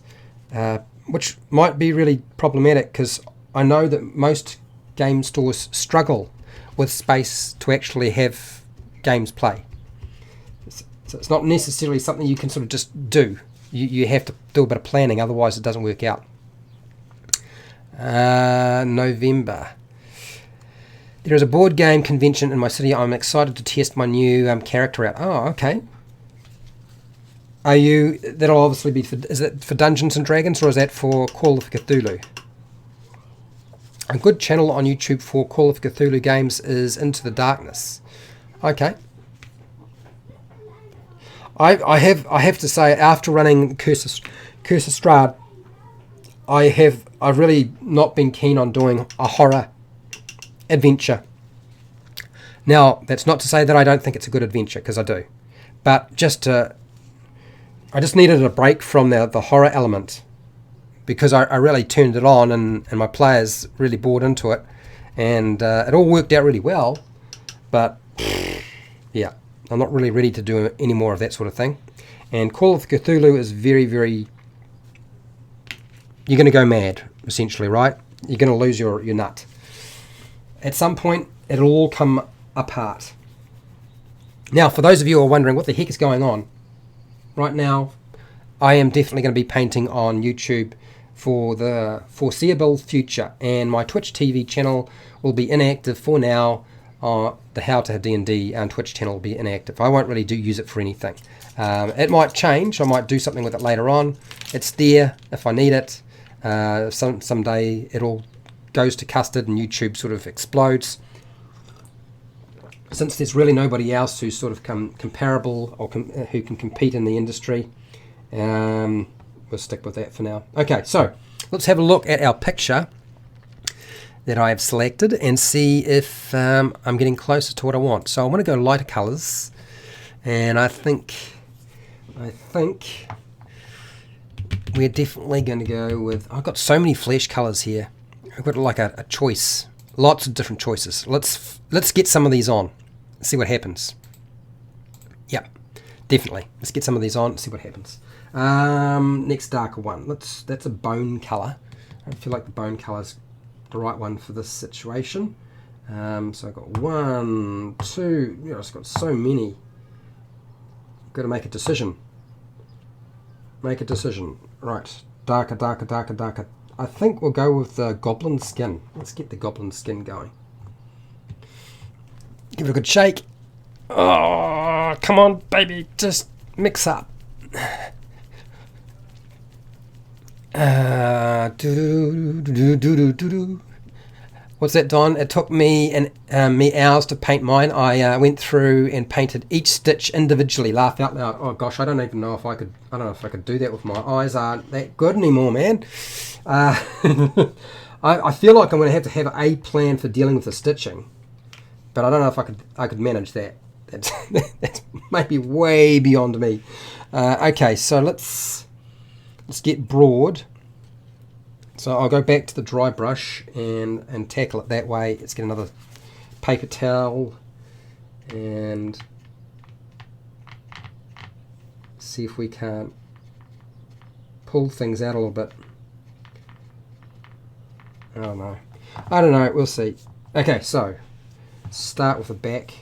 which might be really problematic, because I know that most game stores struggle with space to actually have games play. So it's not necessarily something you can sort of just do. You have to do a bit of planning, otherwise it doesn't work out. November. There is a board game convention in my city. I'm excited to test my new character out. Oh, okay. That'll obviously be is it for Dungeons and Dragons, or is that for Call of Cthulhu? A good channel on YouTube for Call of Cthulhu games is Into the Darkness. Okay. I have to say, after running Curse of Strahd, I've really not been keen on doing a horror adventure. Now, that's not to say that I don't think it's a good adventure, because I do. But I just needed a break from the horror element, because I really turned it on, and my players really bought into it, and it all worked out really well. But yeah, I'm not really ready to do any more of that sort of thing. And Call of Cthulhu is very, very... You're going to go mad, essentially, right? You're going to lose your nut. At some point, it'll all come apart. Now, for those of you who are wondering what the heck is going on, right now, I am definitely going to be painting on YouTube for the foreseeable future, and my Twitch TV channel will be inactive for now. The HowtoDandD Twitch channel will be inactive. I won't really use it for anything. It might change. I might do something with it later on. It's there if I need it. Someday it all goes to custard and YouTube sort of explodes. Since there's really nobody else who's sort of comparable or who can compete in the industry, we'll stick with that for now. Okay, so let's have a look at our picture that I have selected and see if I'm getting closer to what I want. So I want to go lighter colors, and I think we're definitely going to go with... I've got so many flesh colors here. I've got like a choice, lots of different choices. Let's get some of these on, see what happens. Yeah, definitely. Let's get some of these on, see what happens. Next darker one. That's a bone color. I feel like the bone color's the right one for this situation. So I've got 1, 2. You know, I've got so many. Got to make a decision. Make a decision. Right. Darker, darker, darker, darker. I think we'll go with the goblin skin. Let's get the goblin skin going. Give it a good shake. Oh, come on, baby. Just mix up. What's that, Don? It took me hours to paint mine. I went through and painted each stitch individually. Laugh out loud. Oh gosh, I don't even know if I could. I don't know if I could do that with my eyes. Aren't that good anymore, man. I feel like I'm going to have a plan for dealing with the stitching, but I don't know if I could manage that. That's maybe way beyond me. Okay, so let's get broad. So I'll go back to the dry brush and tackle it that way. Let's get another paper towel and see if we can't pull things out a little bit. Oh no, I don't know, we'll see. Okay, so start with the back.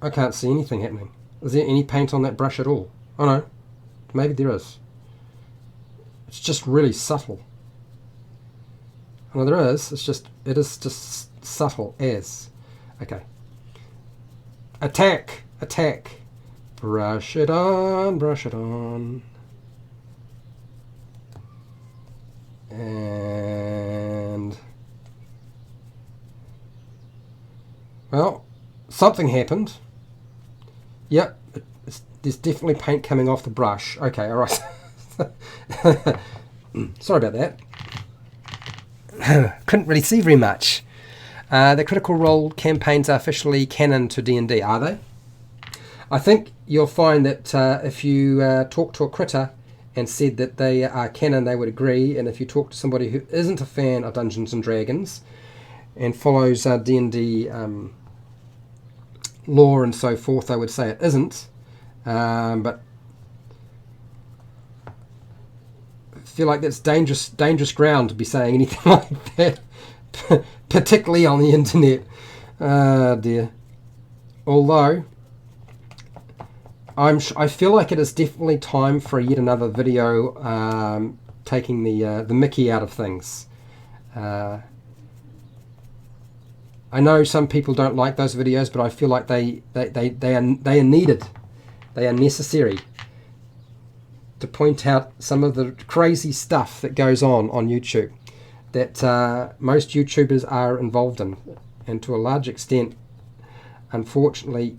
I can't see anything happening. Is there any paint on that brush at all? Oh no, maybe there is. It's just really subtle. Oh, there is. It is just subtle as. Okay. Attack, attack. Brush it on, brush it on. And well, something happened. Yep. There's definitely paint coming off the brush. Okay, alright. Sorry about that. Couldn't really see very much. The Critical Role campaigns are officially canon to D&D, are they? I think you'll find that if you talk to a critter and said that they are canon, they would agree. And if you talk to somebody who isn't a fan of Dungeons and Dragons and follows D&D lore and so forth, they would say it isn't. But I feel like that's dangerous ground to be saying anything like that, particularly on the internet. Dear. Although I feel like it is definitely time for yet another video taking the Mickey out of things. I know some people don't like those videos, but I feel like they are needed. They are necessary to point out some of the crazy stuff that goes on YouTube that most YouTubers are involved in, and to a large extent, unfortunately,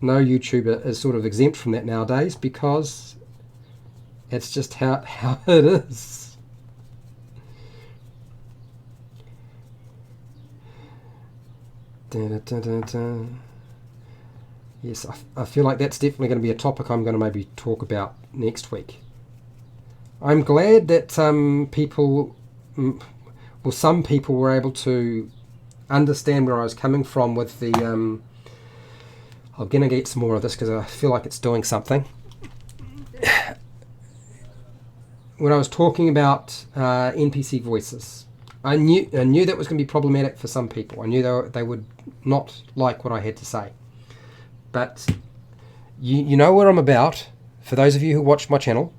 no YouTuber is sort of exempt from that nowadays because it's just how it is. Yes, I feel like that's definitely going to be a topic I'm going to maybe talk about next week. I'm glad that some people were able to understand where I was coming from with the... I'm going to get some more of this because I feel like it's doing something. When I was talking about NPC voices, I knew that was going to be problematic for some people. I knew they would not like what I had to say. But you know what I'm about. For those of you who watch my channel,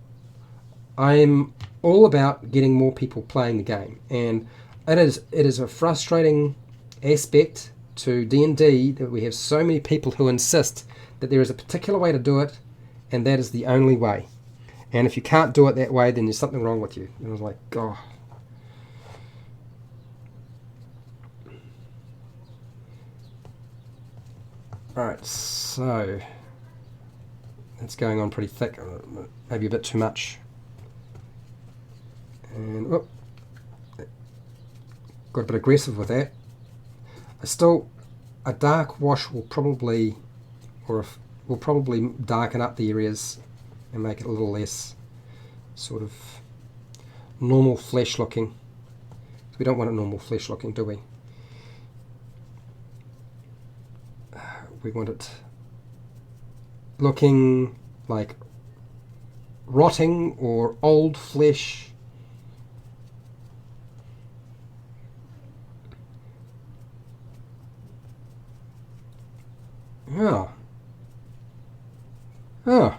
I'm all about getting more people playing the game. And it is a frustrating aspect to D&D that we have so many people who insist that there is a particular way to do it, and that is the only way. And if you can't do it that way, then there's something wrong with you. And I was like, oh. Alright, so that's going on pretty thick, maybe a bit too much. And oh, got a bit aggressive with that. A dark wash will probably, will probably darken up the areas and make it a little less sort of normal flesh looking. We don't want it normal flesh looking, do we? We want it looking like rotting or old flesh. Oh. Oh.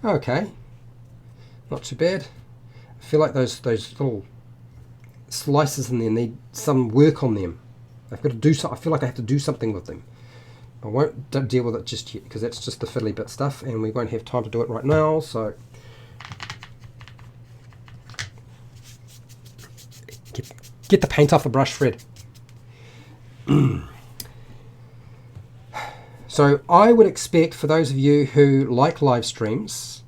Okay. Not too bad. I feel like those little slices in there need some work on them. I've got to do so. I feel like I have to do something with them. I won't deal with it just yet because that's just the fiddly bit stuff, and we won't have time to do it right now. So get the paint off the brush, Fred. So I would expect, for those of you who like live streams,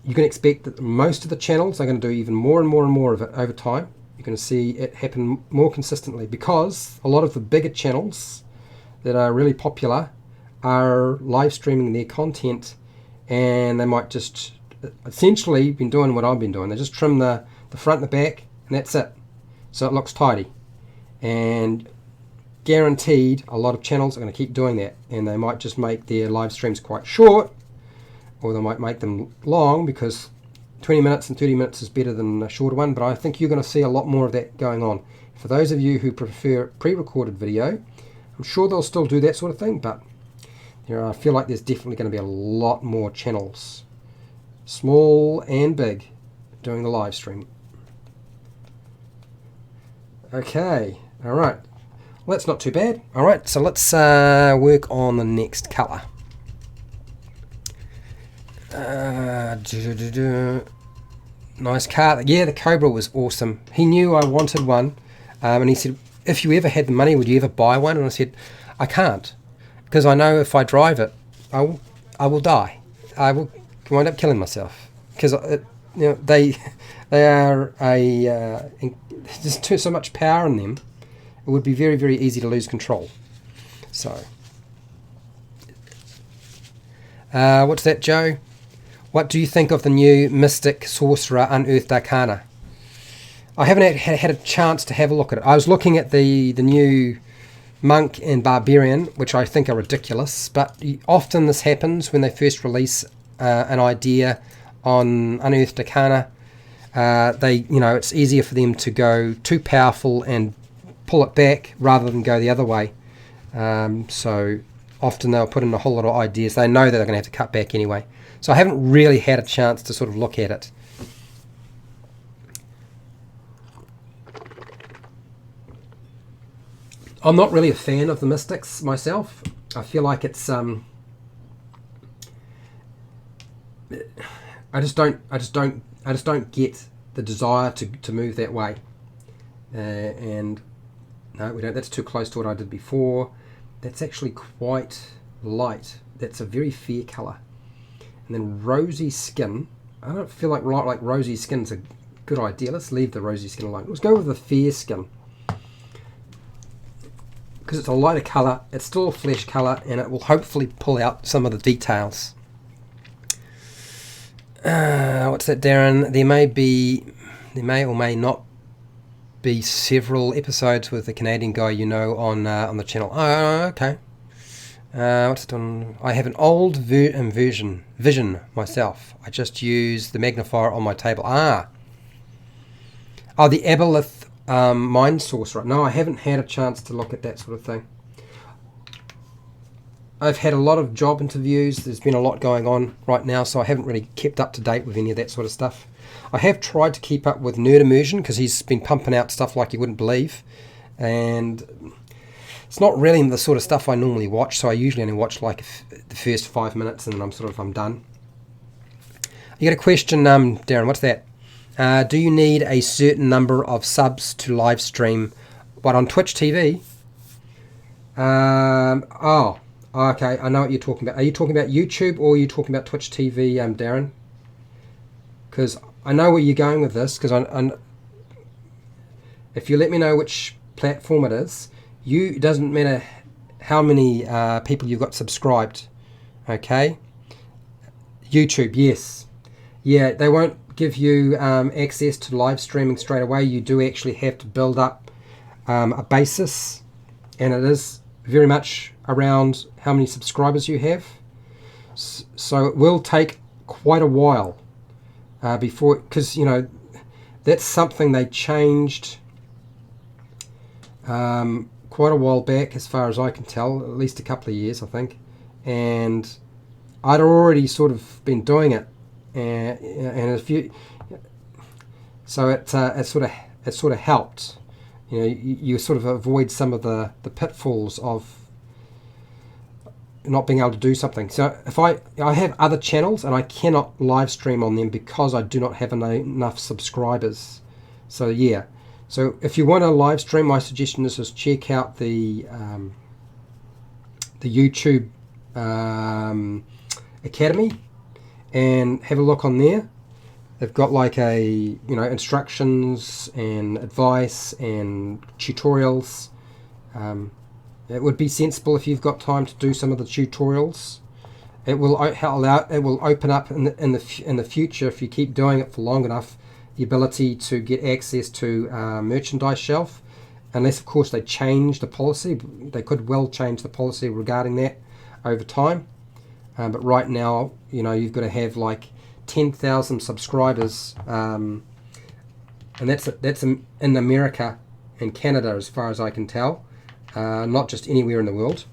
you can expect that most of the channels are going to do even more and more and more of it over time. You're going to see it happen more consistently because a lot of the bigger channels that are really popular are live streaming their content, and they might just essentially been doing what I've been doing. They just trim the front and the back, and that's it. So it looks tidy. And guaranteed a lot of channels are going to keep doing that, and they might just make their live streams quite short, or they might make them long because 20 minutes and 30 minutes is better than a shorter one. But I think you're going to see a lot more of that going on. For those of you who prefer pre-recorded video, I'm sure they'll still do that sort of thing, but I feel like there's definitely going to be a lot more channels, small and big, doing the live stream. Okay, alright. Well, that's not too bad. Alright, so let's work on the next colour. Nice car. Yeah, the Cobra was awesome. He knew I wanted one, and he said, if you ever had the money, would you ever buy one? And I said, I can't, because I know if I drive it, I will die. I will wind up killing myself, because they are there's so much power in them. It would be very, very easy to lose control. So, what's that, Joe? What do you think of the new Mystic Sorcerer Unearthed Arcana? I haven't had a chance to have a look at it. I was looking at the new Monk and Barbarian, which I think are ridiculous, but often this happens when they first release an idea on Unearthed Arcana. It's easier for them to go too powerful and pull it back rather than go the other way. So often they'll put in a whole lot of ideas. They know that they're going to have to cut back anyway. So I haven't really had a chance to sort of look at it. I'm not really a fan of the Mystics myself. I feel like it's I just don't get the desire to move that way. And no, we don't. That's too close to what I did before. That's actually quite light. That's a very fair colour. And then rosy skin. I don't feel like rosy skin's a good idea. Let's leave the rosy skin alone. Let's go with the fair skin, because it's a lighter colour. It's still a flesh colour, and it will hopefully pull out some of the details. What's that, Darren? There may or may not be several episodes with the Canadian guy you know on the channel. Oh, okay. What's it on? I have an old vision myself. I just use the magnifier on my table. Oh, the averland mind source, right? No, I haven't had a chance to look at that sort of thing. I've had a lot of job interviews. There's been a lot going on right now, so I haven't really kept up to date with any of that sort of stuff. I have tried to keep up with Nerd Immersion because he's been pumping out stuff like you wouldn't believe, and it's not really the sort of stuff I normally watch, so I usually only watch like the first 5 minutes and then I'm done. You got a question, Darren, what's that? Do you need a certain number of subs to live stream? What, on Twitch TV? Oh, okay, I know what you're talking about. Are you talking about YouTube or are you talking about Twitch TV, Darren? Because I know where you're going with this, because if you let me know which platform it is, it doesn't matter how many people you've got subscribed, okay? YouTube, yes. Yeah, they won't give you access to live streaming straight away. You do actually have to build up a basis, and it is very much around how many subscribers you have. So it will take quite a while before, because, you know, that's something they changed quite a while back, as far as I can tell, at least a couple of years, I think. And I'd already sort of been doing it, and a few, so it sort of helped. You know, you sort of avoid some of the pitfalls of not being able to do something. So if I have other channels and I cannot live stream on them because I do not have enough subscribers. So yeah. So if you want to live stream, my suggestion is just check out the YouTube Academy and have a look on there. They've got like instructions and advice and tutorials. It would be sensible if you've got time to do some of the tutorials. It will open up in the future, if you keep doing it for long enough, the ability to get access to merchandise shelf, unless of course they change the policy. They could well change the policy regarding that over time, but right now, you know, you've got to have like 10,000 subscribers, and that's in America and Canada, as far as I can tell, not just anywhere in the world,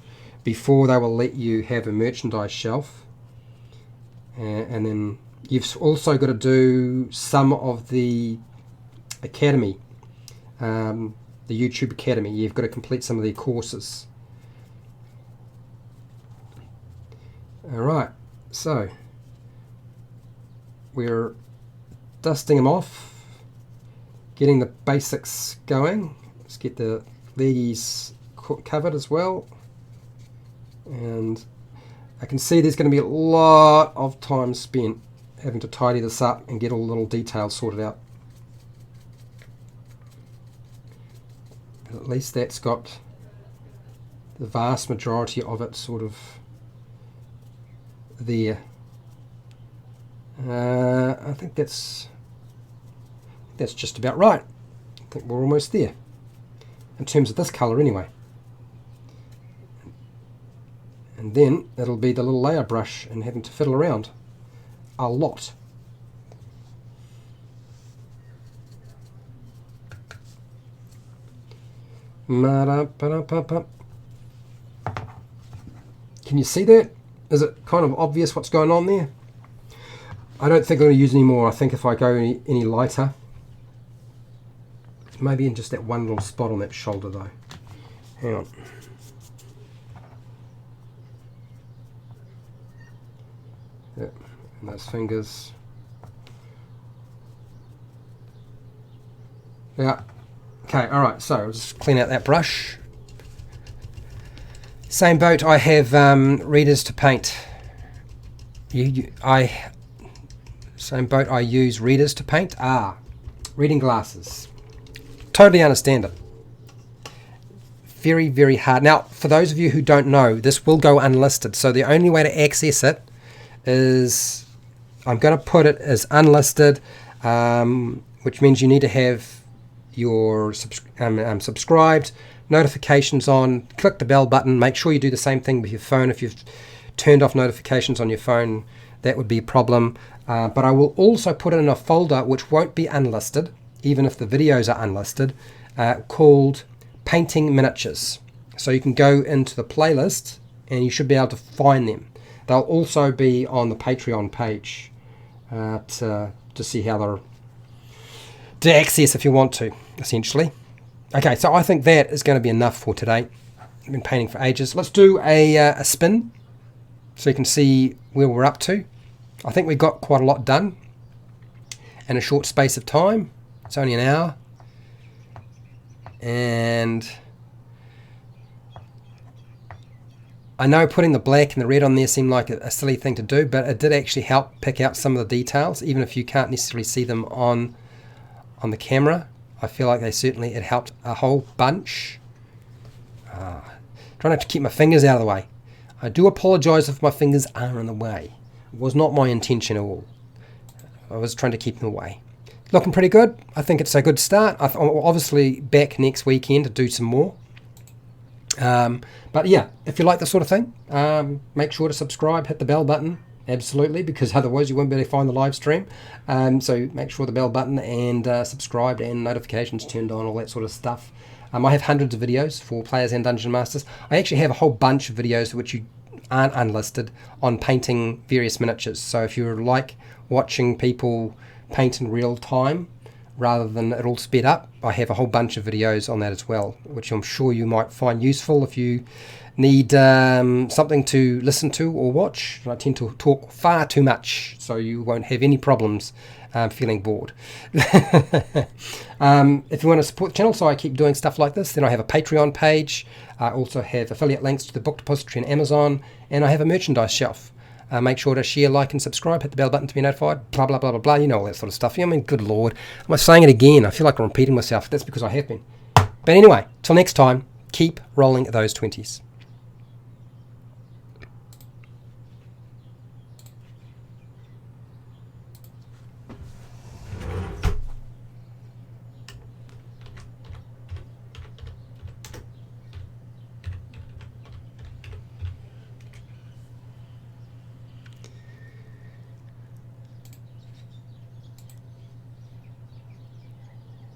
before they will let you have a merchandise shelf. And then you've also got to do some of the academy, the YouTube Academy. You've got to complete some of the courses. Alright, so we're dusting them off, getting the basics going. Let's get the leggies covered as well. And I can see there's going to be a lot of time spent having to tidy this up and get all the little details sorted out. But at least that's got the vast majority of it sort of there. I think that's just about right. I think we're almost there in terms of this colour anyway. And then it'll be the little layer brush and having to fiddle around a lot. Can you see that? Is it kind of obvious what's going on there? I don't think I'm going to use any more. I think if I go any lighter, maybe in just that one little spot on that shoulder though. Hang on. Yeah, and those fingers. Yeah. Okay, alright, so I'll just clean out that brush. Same boat, I have readers to paint. Same boat, I use readers to paint. Reading glasses. Totally understand it. Very, very hard. Now, for those of you who don't know, this will go unlisted. So the only way to access it is, I'm going to put it as unlisted, which means you need to have you're subscribed, notifications on, click the bell button. Make sure you do the same thing with your phone. If you've turned off notifications on your phone, that would be a problem. But I will also put it in a folder which won't be unlisted, even if the videos are unlisted, called Painting Miniatures. So you can go into the playlist and you should be able to find them. They'll also be on the Patreon page to see how they're to access if you want to, essentially. Okay, so I think that is going to be enough for today. I've been painting for ages. Let's do a spin so you can see where we're up to. I think we got quite a lot done in a short space of time. It's only an hour. And I know putting the black and the red on there seemed like a silly thing to do, but it did actually help pick out some of the details, even if you can't necessarily see them on the camera. I feel like it helped a whole bunch. Trying not to keep my fingers out of the way. I do apologise if my fingers are in the way. It was not my intention at all. I was trying to keep them away. Looking pretty good. I think it's a good start. I'm obviously back next weekend to do some more. But yeah, if you like this sort of thing, make sure to subscribe, hit the bell button. Absolutely, because otherwise you won't be able to find the live stream. So make sure the bell button and subscribed and notifications turned on, all that sort of stuff. I have hundreds of videos for players and dungeon masters. I actually have a whole bunch of videos which you aren't unlisted on painting various miniatures. So if you like watching people paint in real time rather than it all sped up, I have a whole bunch of videos on that as well, which I'm sure you might find useful if you need something to listen to or watch. I tend to talk far too much, so you won't have any problems feeling bored. If you want to support the channel so I keep doing stuff like this, then I have a Patreon page. I also have affiliate links to the book depository and Amazon, and I have a merchandise shelf. Make sure to share, like, and subscribe. Hit the bell button to be notified. Blah, blah, blah, blah, blah. You know all that sort of stuff. I mean, good Lord. Am I saying it again? I feel like I'm repeating myself. That's because I have been. But anyway, till next time, keep rolling those 20s.